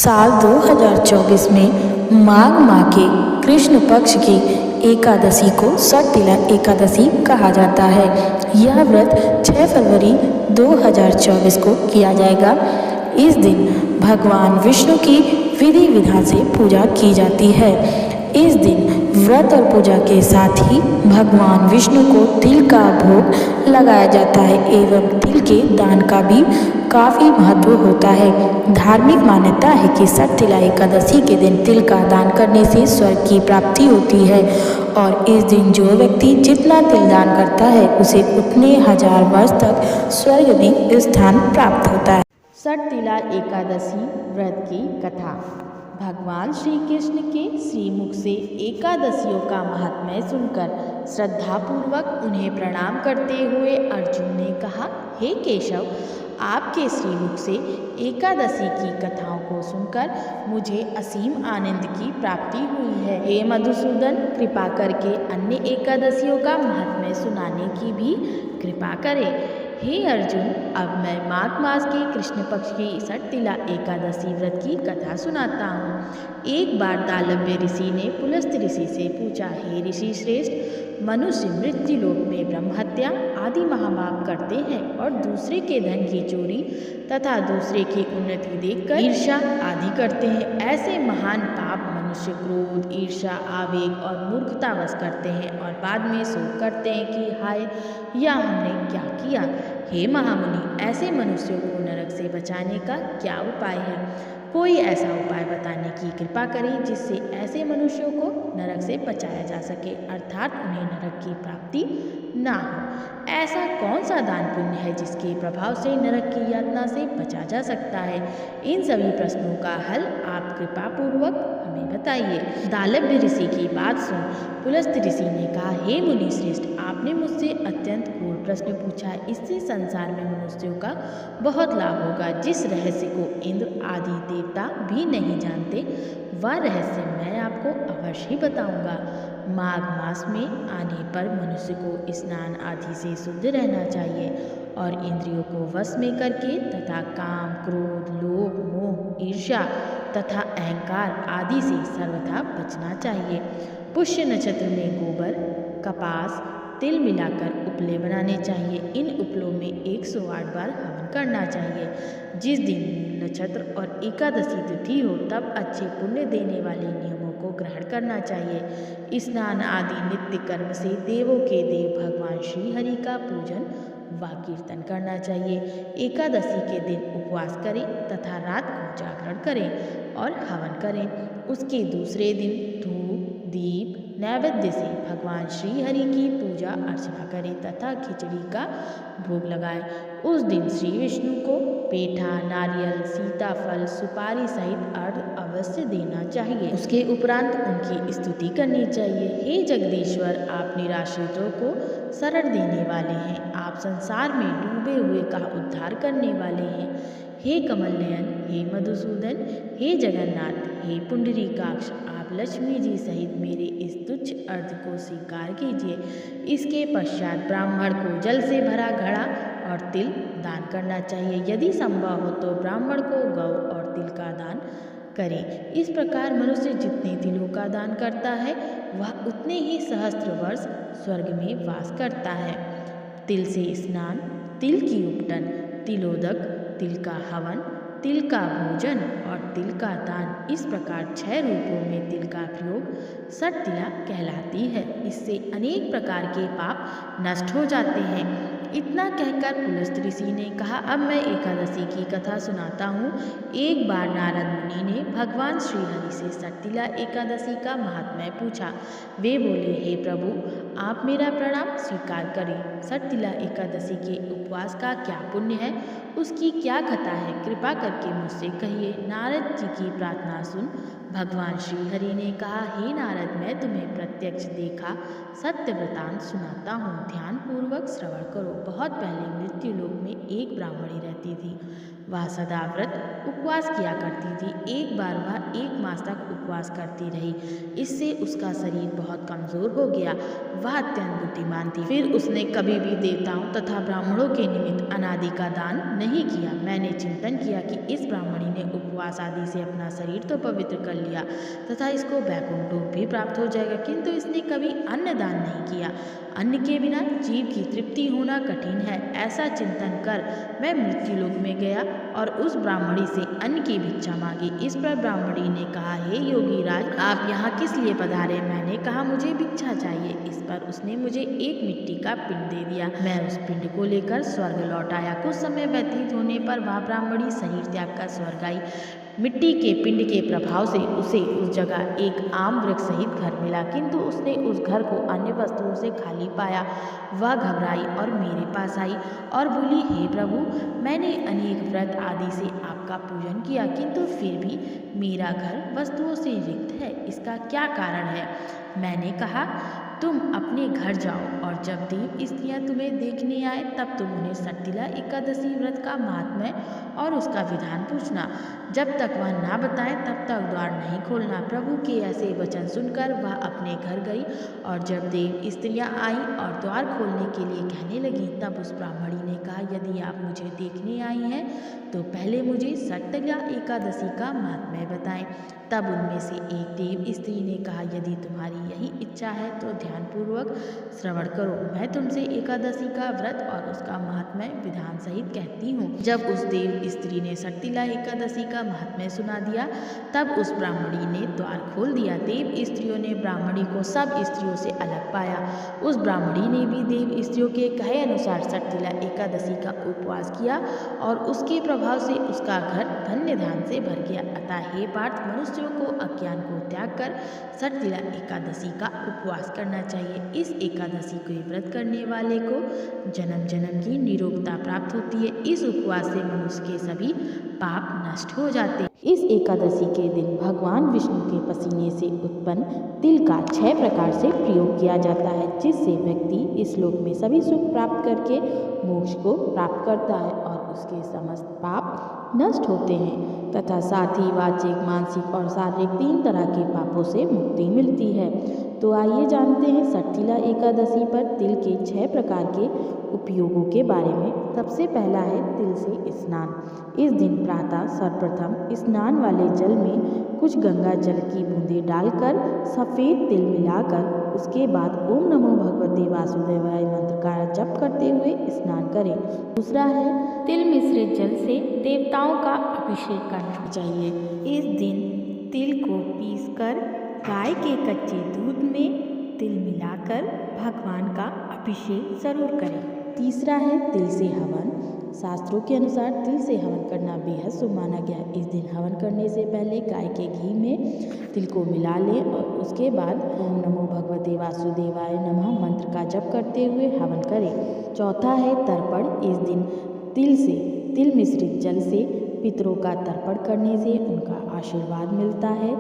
साल 2024 में माघ माह के कृष्ण पक्ष की एकादशी को सटतिला एकादशी कहा जाता है। यह व्रत 6 फरवरी 2024 को किया जाएगा। इस दिन भगवान विष्णु की विधि विधान से पूजा की जाती है। इस दिन व्रत और पूजा के साथ ही भगवान विष्णु को तिल का भोग लगाया जाता है एवं तिल के दान का भी काफ़ी महत्व होता है। धार्मिक मान्यता है कि सटतिला एकादशी के दिन तिल का दान करने से स्वर्ग की प्राप्ति होती है और इस दिन जो व्यक्ति जितना तिल दान करता है उसे उतने हजार वर्ष तक स्वर्ग में स्थान प्राप्त होता है। सटतिला एकादशी व्रत की कथा। भगवान श्री कृष्ण के श्रीमुख से एकादशियों का महात्म्य सुनकर श्रद्धापूर्वक उन्हें प्रणाम करते हुए अर्जुन ने कहा, हे केशव, आपके श्रीमुख से एकादशी की कथाओं को सुनकर मुझे असीम आनंद की प्राप्ति हुई है। हे मधुसूदन, कृपा करके अन्य एकादशियों का महात्म्य सुनाने की भी कृपा करें। हे अर्जुन, अब मैं माघ मास के कृष्ण पक्ष की सटतिला एकादशी व्रत की कथा सुनाता हूँ। एक बार दालव्य ऋषि ने पुलस्त्य ऋषि से पूछा, हे ऋषि श्रेष्ठ, मनुष्य मृत्युलोक में ब्रह्म हत्या आदि महापाप करते हैं और दूसरे के धन की चोरी तथा दूसरे की उन्नति देखकर ईर्ष्या आदि करते हैं। ऐसे महान पाप मनुष्य क्रोध, ईर्ष्या, आवेग और मूर्खतावश करते हैं और बाद में शोक करते हैं कि हाय, यह हमने क्या किया। हे महामुनि, ऐसे मनुष्यों को नरक से बचाने का क्या उपाय है? कोई ऐसा उपाय बताने की कृपा करें जिससे ऐसे मनुष्यों को नरक से बचाया जा सके, अर्थात उन्हें नरक की प्राप्ति ना हो। ऐसा कौन सा दान पुण्य है जिसके प्रभाव से नरक की यातना से बचा जा सकता है? इन सभी प्रश्नों का हल आप कृपा पूर्वक हमें बताइए। दालव्य ऋषि की बात सुन पुलस्त्य ऋषि ने कहा, हे मुनि श्रेष्ठ, आपने मुझसे अत्यंत गूढ़ प्रश्न पूछा है। इससे संसार में मनुष्यों का बहुत लाभ होगा। जिस रहस्य को इंद्र आदि देवता भी नहीं जानते, वह रहस्य मैं आपको अवश्य ही बताऊंगा। माघ मास में आने पर मनुष्य को स्नान आदि से शुद्ध रहना चाहिए और इंद्रियों को वश में करके तथा काम, क्रोध, लोभ, मोह, ईर्ष्या तथा अहंकार आदि से सर्वथा बचना चाहिए। पुष्य नक्षत्र में गोबर, कपास, तिल मिलाकर उपले बनाने चाहिए। इन उपलों में 108 बार हवन करना चाहिए। जिस दिन नक्षत्र और एकादशी तिथि हो तब अच्छे पुण्य देने वाले नियमों को ग्रहण करना चाहिए। स्नान आदि नित्य कर्म से देवों के देव भगवान श्री हरि का पूजन व कीर्तन करना चाहिए। एकादशी के दिन उपवास करें तथा रात को जागरण करें और हवन करें। उसके दूसरे दिन धूप, दीप, नैवेद्य से भगवान श्री हरि की पूजा अर्चना करें तथा खिचड़ी का भोग लगाएं। उस दिन श्री विष्णु को पेठा, नारियल, सीताफल, सुपारी सहित अर्घ्य अवश्य देना चाहिए। उसके उपरांत उनकी स्तुति करनी चाहिए। हे जगदीश्वर, आप निराश्रितों को शरण देने वाले हैं। आप संसार में डूबे हुए का उद्धार करने वाले हैं। हे कमल नयन, हे मधुसूदन, हे जगन्नाथ, हे पुंडरीकाक्ष, आप लक्ष्मी जी सहित मेरे इस तुच्छ अर्घ्य को स्वीकार कीजिए। इसके पश्चात ब्राह्मण को जल से भरा घड़ा और तिल दान करना चाहिए। यदि संभव हो तो ब्राह्मण को गौ और तिल का दान करें। इस प्रकार मनुष्य जितने तिलों का दान करता है वह उतने ही सहस्त्र वर्ष स्वर्ग में वास करता है। तिल से स्नान, तिल की उपटन, तिलोदक, तिल का हवन, तिल का भोजन और तिल का दान, इस प्रकार 6 रूपों में तिल का प्रयोग सटतिला कहलाती है। इससे अनेक प्रकार के पाप नष्ट हो जाते हैं। इतना कहकर पुलस्त्य ऋषि ने कहा, अब मैं एकादशी की कथा सुनाता हूँ। एक बार नारद मुनि ने भगवान श्री हरि से सटतिला एकादशी का महात्म्य पूछा। वे बोले, हे प्रभु, आप मेरा प्रणाम स्वीकार करें। सटतिला एकादशी के उपवास का क्या पुण्य है, उसकी क्या कथा है, कृपा करके मुझसे कहिए। नारद जी की प्रार्थना सुन भगवान श्री हरि ने कहा, हे नारद, मैं तुम्हें प्रत्यक्ष देखा सत्य वृतांत सुनाता हूँ, ध्यान पूर्वक श्रवण करो। बहुत पहले मृत्युलोक में एक ब्राह्मणी रहती थी। वह सदा व्रत उपवास किया करती थी। एक बार वह 1 मास तक उपवास करती रही। इससे उसका शरीर बहुत कमज़ोर हो गया। वह अत्यंत बुद्धिमान थी। फिर उसने कभी भी देवताओं तथा ब्राह्मणों के निमित्त अनादि का दान नहीं किया। मैंने चिंतन किया कि इस ब्राह्मणी ने उपवास आदि से अपना शरीर तो पवित्र कर लिया तथा इसको वैकुंठ लोक भी प्राप्त हो जाएगा, किंतु इसने कभी अन्न दान नहीं किया। अन्न के बिना जीव की तृप्ति होना कठिन है। ऐसा चिंतन कर मैं मृत्यु लोक में गया और उस ब्राह्मणी से अन्न की भिक्षा मांगी। इस पर ब्राह्मणी ने कहा, हे योगी राज, आप यहाँ किस लिए पधारे? मैंने कहा, मुझे भिक्षा चाहिए। इस पर उसने मुझे एक मिट्टी का पिंड दे दिया। मैं उस पिंड को लेकर स्वर्ग लौट आया। कुछ समय व्यतीत होने पर वह ब्राह्मणी शरीर त्याग कर स्वर्ग आई। मिट्टी के पिंड के प्रभाव से उसे उस जगह एक आम वृक्ष सहित घर मिला, किंतु उसने उस घर को अन्य वस्तुओं से खाली पाया। वह घबराई और मेरे पास आई और बोली, हे प्रभु, मैंने अनेक व्रत आदि से आपका पूजन किया, किंतु फिर भी मेरा घर वस्तुओं से रिक्त है। इसका क्या कारण है? मैंने कहा, तुम अपने घर जाओ और जब देव स्त्रियाँ तुम्हें देखने आए तब तुम उन्हें सट्टिला एकादशी व्रत का महात्म्य और उसका विधान पूछना। जब तक वह ना बताएं तब तक द्वार नहीं खोलना। प्रभु के ऐसे वचन सुनकर वह अपने घर गई और जब देव स्त्रियाँ आईं और द्वार खोलने के लिए कहने लगी, तब उस ब्राह्मणी ने कहा, यदि आप मुझे देखने आई हैं तो पहले मुझे सट्टिला एकादशी का महात्म्य बताएं। तब उनमें से एक देव स्त्री ने कहा, यदि तुम्हारी यही इच्छा है तो ध्यानपूर्वक श्रवण करो। मैं तुमसे एकादशी का व्रत और उसका महात्म्य विधान सहित कहती हूँ। जब उस देव स्त्री ने सट्टिला एकादशी का महात्म्य सुना दिया तब उस ब्राह्मणी ने द्वार खोल दिया। देव स्त्रियों ने ब्राह्मणी को सब स्त्रियों से अलग पाया। उस ब्राह्मणी ने भी देव स्त्रियों के कहे अनुसार सट्टिला एकादशी का उपवास किया और उसके प्रभाव से उसका घर धन्य धान से भर गया। अतः हे पार्थ, मनुष्यों को अज्ञान को त्याग कर सट्टिला एकादशी का उपवास करना चाहिए। इस एकादशी को व्रत करने वाले को जन्म जन्म की निरोगता प्राप्त होती है। इस उपवास से मनुष्य के सभी पाप नष्ट हो जाते हैं। इस एकादशी के दिन भगवान विष्णु के पसीने से उत्पन्न तिल का 6 प्रकार से प्रयोग किया जाता है, जिससे व्यक्ति इस लोक में सभी सुख प्राप्त करके मोक्ष को प्राप्त करता है और उसके समस्त पाप नष्ट होते हैं तथा साथ ही वाचिक, मानसिक और शारीरिक 3 तरह के पापों से मुक्ति मिलती है। तो आइए जानते हैं सट्टिला एकादशी पर तिल के 6 प्रकार के उपयोगों के बारे में। सबसे पहला है तिल से स्नान। इस दिन प्रातः सर्वप्रथम स्नान वाले जल में कुछ गंगा जल की बूंदें डालकर सफ़ेद तिल मिलाकर उसके बाद ओम नमो भगवते वासुदेवाय मंत्र का जप करते हुए स्नान करें। दूसरा है तिल मिश्रित जल से देवताओं का अभिषेक करना चाहिए। इस दिन तिल को पीसकर गाय के कच्चे दूध में तिल मिलाकर भगवान का अभिषेक जरूर करें। तीसरा है तिल से हवन। शास्त्रों के अनुसार तिल से हवन करना बेहद शुभ माना गया। इस दिन हवन करने से पहले गाय के घी में तिल को मिला लें और उसके बाद ओम नमो भगवते वासुदेवाय नमः मंत्र का जप करते हुए हवन करें। चौथा है तर्पण। इस दिन तिल मिश्रित जल से पितरों का तर्पण करने से उनका आशीर्वाद मिलता है।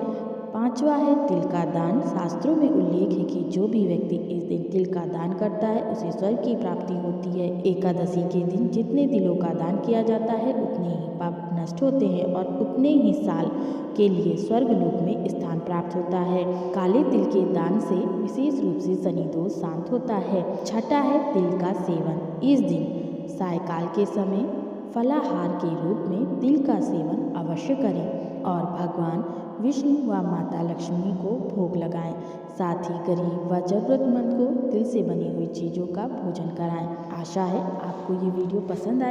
पांचवा है तिल का दान। शास्त्रों में उल्लेख है कि जो भी व्यक्ति इस दिन तिल का दान करता है उसे स्वर्ग की प्राप्ति होती है। एकादशी के दिन जितने तिलों का दान किया जाता है उतने ही पाप नष्ट होते हैं और उतने ही साल के लिए स्वर्ग लोक में स्थान प्राप्त होता है। काले तिल के दान से विशेष रूप से शनि दोष शांत होता है। छठा है तिल का सेवन। इस दिन सायकाल के समय फलाहार के रूप में तिल का सेवन अवश्य करें और भगवान विष्णु व माता लक्ष्मी को भोग लगाएं। साथ ही गरीब व जरूरतमंद को तिल से बनी हुई चीज़ों का भोजन कराएं। आशा है आपको ये वीडियो पसंद आई।